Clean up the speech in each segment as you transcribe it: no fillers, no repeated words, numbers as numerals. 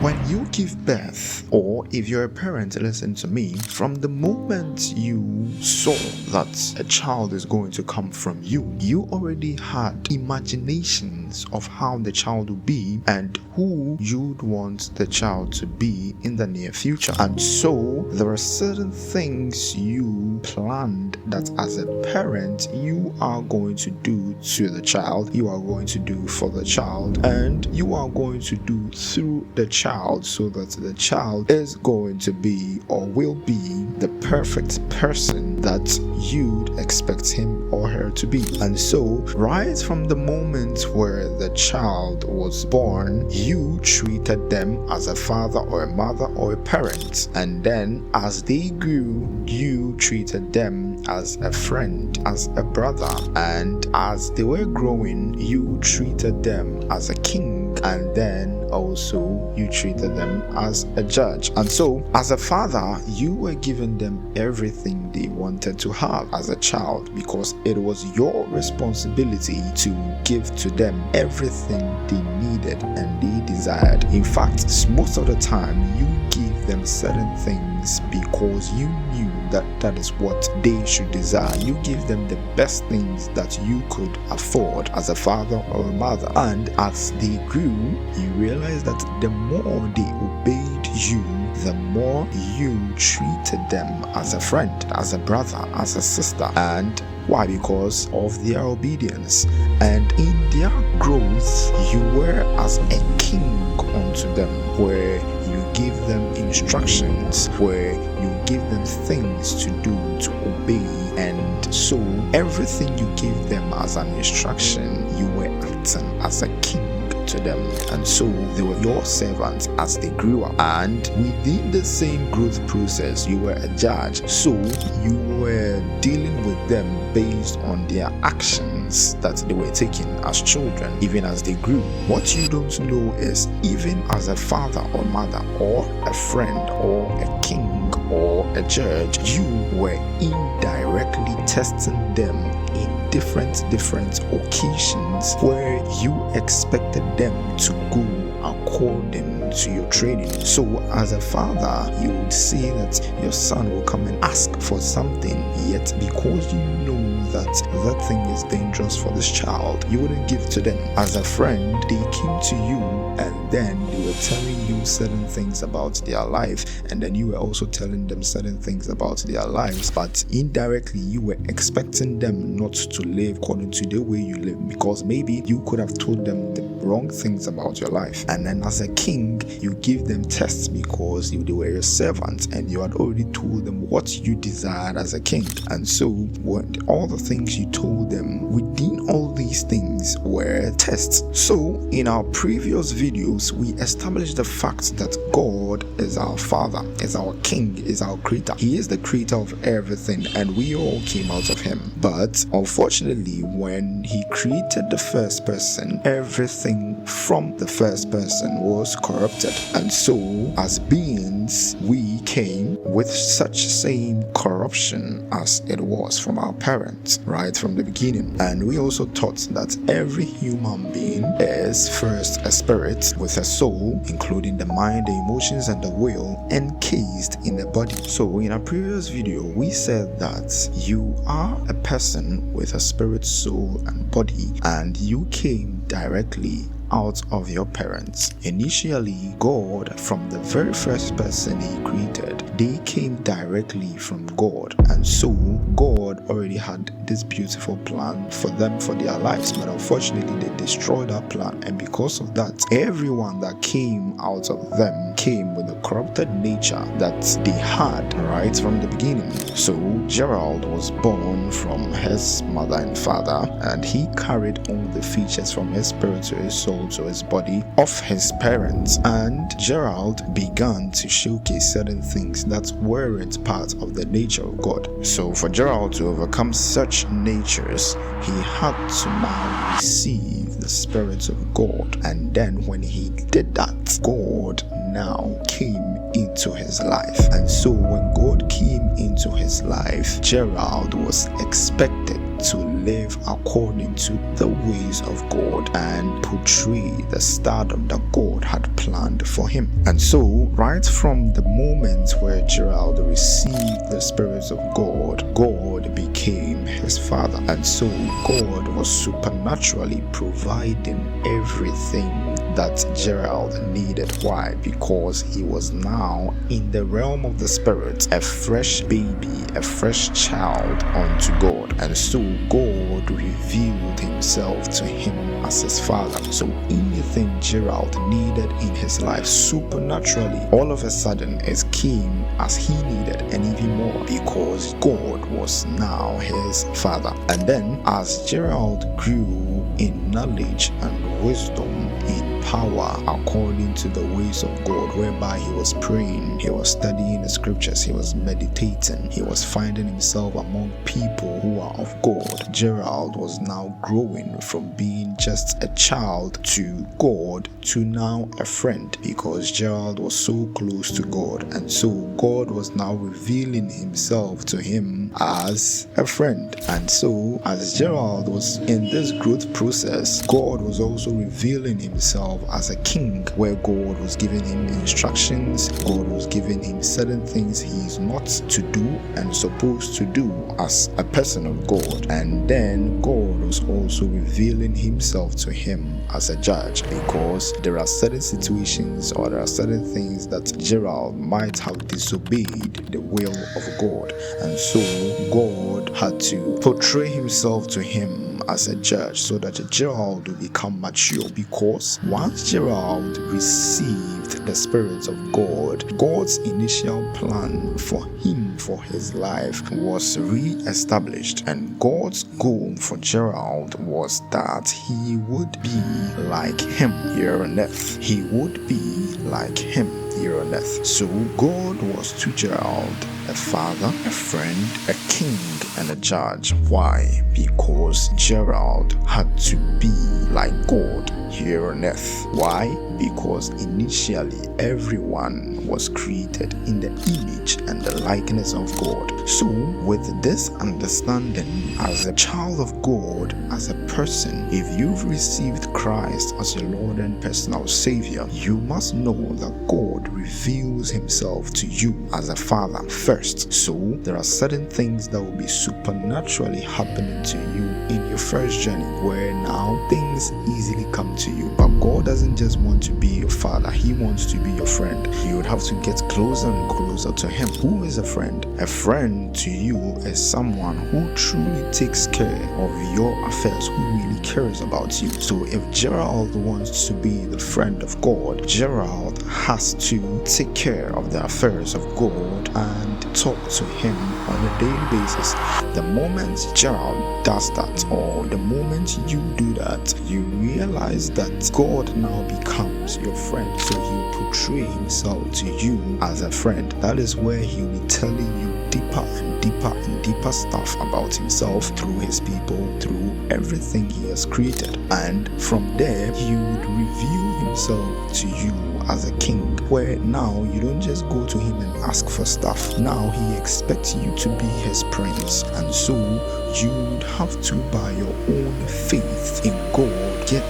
When you give birth, or if you're a parent, listen to me, from the moment you saw that a child is going to come from you, you already had imaginations of how the child would be and who you'd want the child to be in the near future. And so there are certain things you planned that as a parent you are going to do to the child, you are going to do for the child, and you are going to do through the child, so that the child is going to be or will be the perfect person that you'd expect him or her to be. And so right from the moment where the child was born, you treated them as a father or a mother or a parent, and then as they grew, you treated them as a friend, as a brother, and as they were growing, you treated them as a king, and then also you treated them as a judge. And so as a father, you were giving them everything they wanted to have as a child, because it was your responsibility to give to them everything they needed and they desired. In fact, most of the time you give them certain things because you knew that that is what they should desire. You give them the best things that you could afford as a father or a mother. And as they grew, you realized that the more they obeyed you, the more you treated them as a friend, as a brother, as a sister. And why? Because of their obedience. And in their growth, you were as a king unto them, where you give them instructions, where you give them things to do, to obey. And so everything you gave them as an instruction, you were acting as a king to them. And so they were your servants as they grew up. And within the same growth process, you were a judge. So you were dealing with them based on their actions that they were taking as children, even as they grew. What you don't know is, even as a father or mother or a friend or a king or a judge, you were indirectly testing them in different occasions where you expected them to go according to your training. So as a father, you would see that your son will come and ask for something, yet because you know that that thing is dangerous for this child, you wouldn't give to them. As a friend, they came to you and then they were telling you certain things about their life, and then you were also telling them certain things about their lives, but indirectly you were expecting them not to live according to the way you live, because maybe you could have told them the wrong things about your life. And then as a king, you give them tests because they were your servants and you had already told them what you desired as a king. And so when all the things you told them, within all these things were tests. So in our previous videos, we established the fact that God is our father, is our king, is our creator. He is the creator of everything, and we all came out of him. But unfortunately, when he created the first person, everything from the first person was corrupted. And so as beings, we came with such same corruption as it was from our parents right from the beginning. And we also taught that every human being is first a spirit with a soul, including the mind, the emotions, and the will, encased in the body. So in our previous video, we said that you are a person with a spirit, soul, and body, and you came directly out of your parents. Initially, God, from the very first person he created, they came directly from God, and so God already had this beautiful plan for them, for their lives, but unfortunately they destroyed that plan. And because of that, everyone that came out of them came with a corrupted nature that they had right from the beginning. So Gerald was born from his mother and father, and he carried all the features from his spirit to his soul to his body of his parents. And Gerald began to showcase certain things that weren't part of the nature of God. So for Gerald to overcome such natures, he had to now receive the Spirit of God. And then when he did that, God now came into his life. And so when God came into his life, Gerald was expected to live according to the ways of God and portray the stardom that God had planned for him. And so, right from the moment where Gerald received the Spirit of God, God became his father. And so, God was supernaturally providing everything that Gerald needed. Why? Because he was now in the realm of the Spirit, a fresh baby, a fresh child unto God. And so God revealed himself to him as his father. So anything Gerald needed in his life supernaturally, all of a sudden it came as he needed, and even more, because God was now his father. And then as Gerald grew in knowledge and wisdom, in power according to the ways of God, whereby he was praying, he was studying the scriptures, he was meditating, he was finding himself among people who are of God. Gerald was now growing from being just a child to God to now a friend, because Gerald was so close to God. And so God was now revealing himself to him as a friend. And so as Gerald was in this growth process, God was also revealing himself as a king, where God was giving him instructions, God was giving him certain things he is not to do and supposed to do as a person of God. And then God was also revealing himself to him as a judge, because there are certain situations or there are certain things that Gerald might have disobeyed the will of God. And so God had to portray himself to him as a judge so that Gerald will become mature, because once Gerald received the Spirit of God, God's initial plan for him, for his life, was re-established. And God's goal for Gerald was that he would be like him here on earth. He would be like him here on earth. So God was to Gerald a father, a friend, a king, and a judge. Why? Because Gerald had to be like God here on earth. Why? Because initially everyone was created in the image and the likeness of God. So with this understanding, as a child of God, as a person, if you've received Christ as your Lord and personal Savior, you must know that God reveals himself to you as a father first. So there are certain things that will be supernaturally happening to you in your first journey, where now things easily come to you. But God doesn't just want to be your father, he wants to be your friend. You would have to get closer and closer to him. Who is a friend? A friend to you is someone who truly takes care of your affairs, who really cares about you. So if Gerald wants to be the friend of God, Gerald has to take care of the affairs of God and talk to him on a daily basis. The moment Gerald does that, or the moment you do that, you realize that God now becomes your friend. So he'll portray himself to you as a friend. That is where he'll be telling you deeper and deeper and deeper stuff about himself through his people, through everything he has created. And from there, he would reveal himself to you as a king, where now you don't just go to him and ask for stuff. Now he expects you to be his prince. And so you would have to, by your own faith in God, get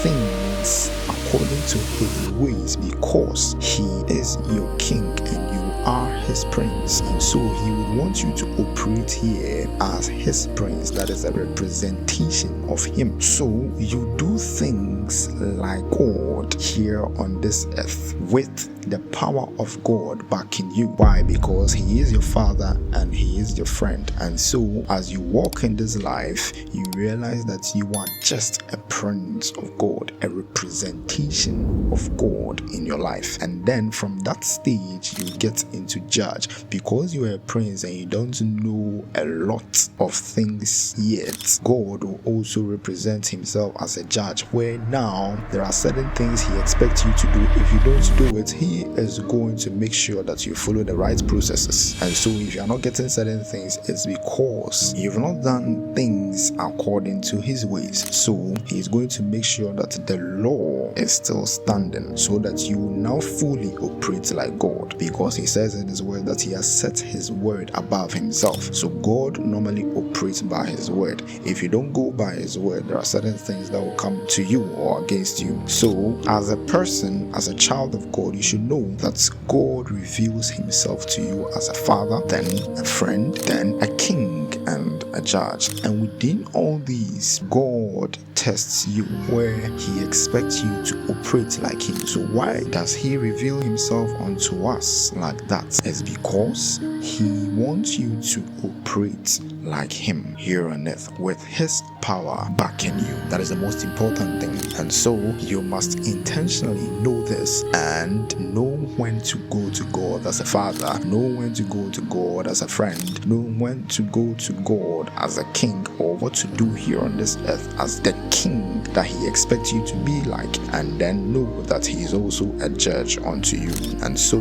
things according to his ways, because he is your king and you are his prince. And so he would want you to operate here as his prince. That is a representation of him. So you do things like God here on this earth with the power of God backing you. Why? Because he is your father and he is your friend. And so as you walk in this life, you realize that you are just a prince of God, a representation of God in your life. And then from that stage, you get into judge. Because you are a prince and you don't know a lot of things yet, God will also represent himself as a judge, where now there are certain things he expects you to do. If you don't do it, he is going to make sure that you follow the right processes. And so if you are not getting certain things, it's because you've not done things according to his ways. So he is going to make sure that the law is still standing, so that you will now fully operate like God, because he says in his word that he has set his word above himself. So God normally operates by his word. If you don't go by his word, there are certain things that will come to you or against you. So as a person, as a child of God, you should know that God reveals himself to you as a father, then a friend, then a king, and a judge. And within all these, God tests you, where he expects you to operate like him. So why does he reveal himself unto us like that? It's because he wants you to operate like him here on earth, with his power backing you. That is the most important thing. And so you must intentionally know this and know when to go to God as a father, know when to go to God as a friend, know when to go to God as a king, or what to do here on this earth as the king that he expects you to be like, and then know that he is also a judge unto you. And so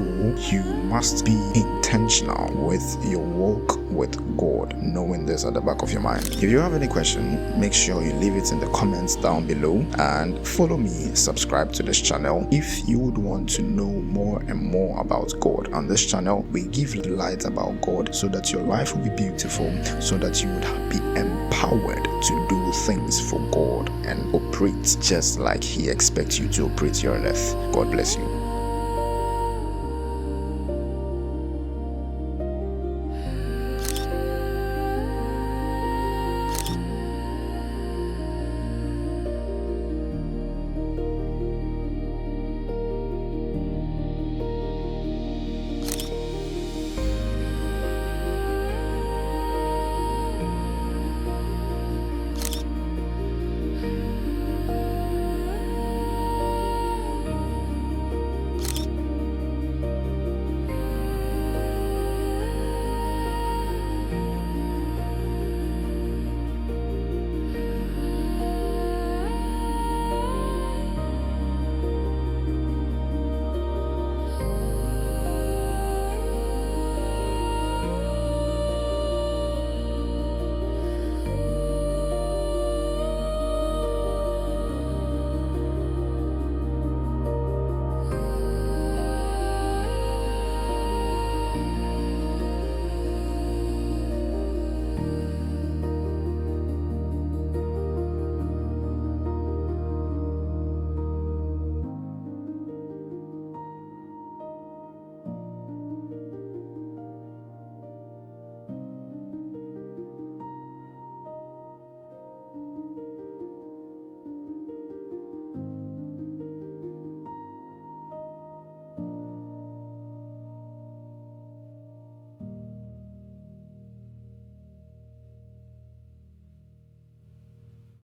you must be intentional with your walk with God, knowing this at the back of your mind. If you have any question, make sure you leave it in the comments down below, and follow me, subscribe to this channel. If you would want to know more and more about God on this channel, we give light about God so that your life will be beautiful, so that you would be empowered to do things for God and operate just like he expects you to operate here on earth. God bless you.